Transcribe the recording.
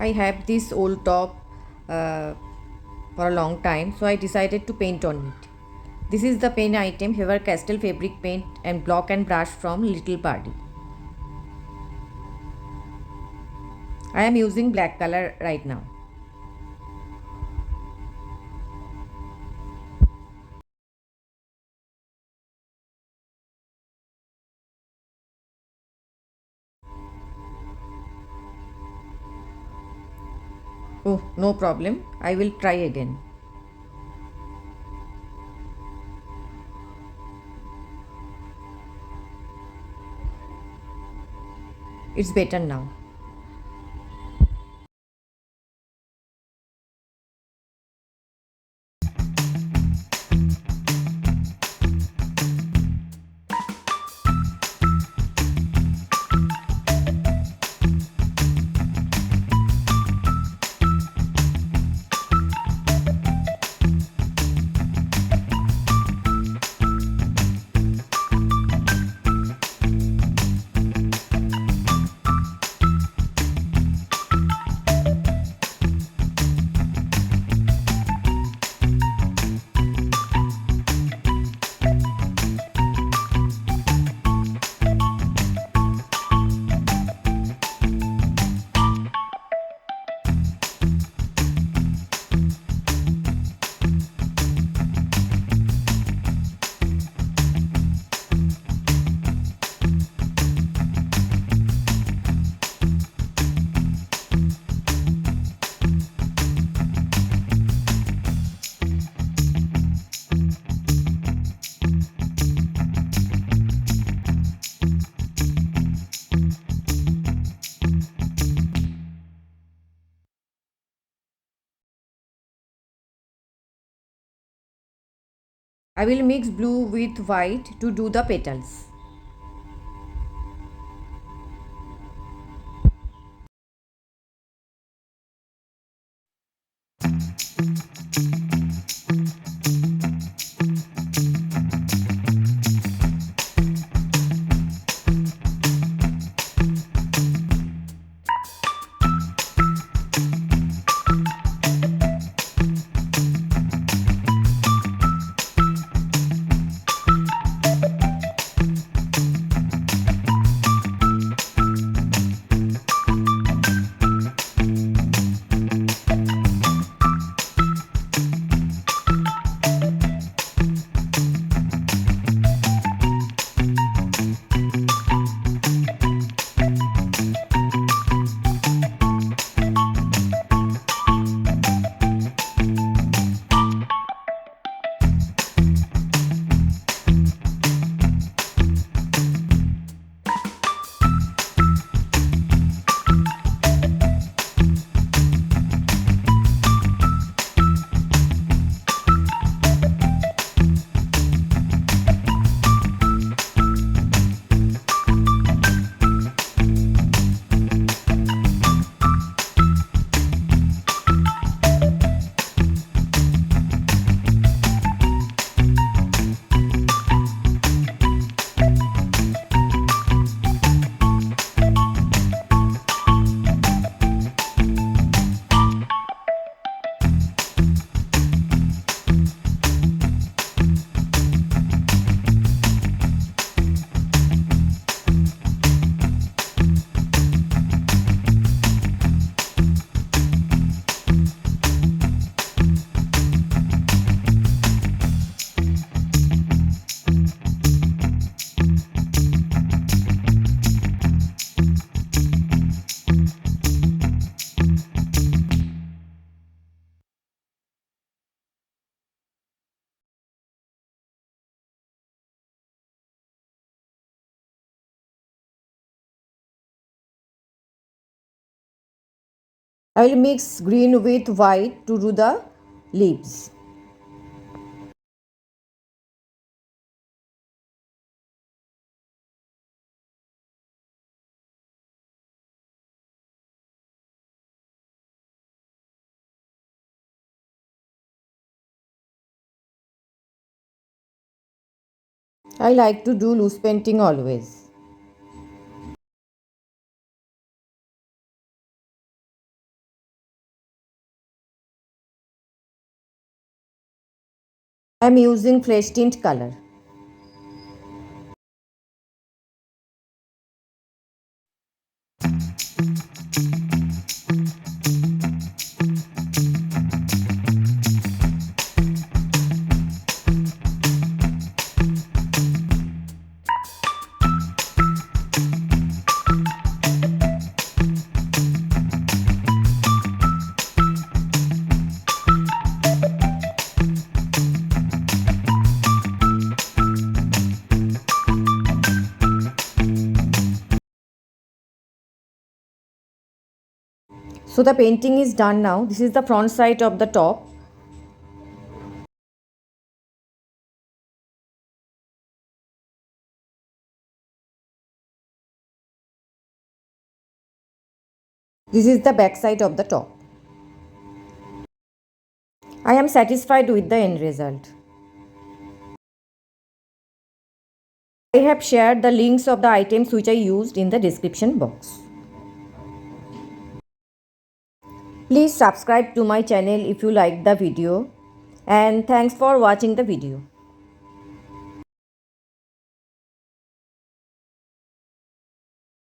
I have this old top uh, for a long time, so I decided to paint on it. This is the paint item Faber Castell fabric paint and block and brush from Little Party. I am using black color right now. Oh, no problem. I will try again. It's better now. I will mix blue with white to do the petals. I will mix green with white to do the leaves. I like to do loose painting always. I am using fresh tint color. So the painting is done now. This is the front side of the top. This is the back side of the top. I am satisfied with the end result. I have shared the links of the items which I used in the description box. Please subscribe to my channel if you like the video, and thanks for watching the video.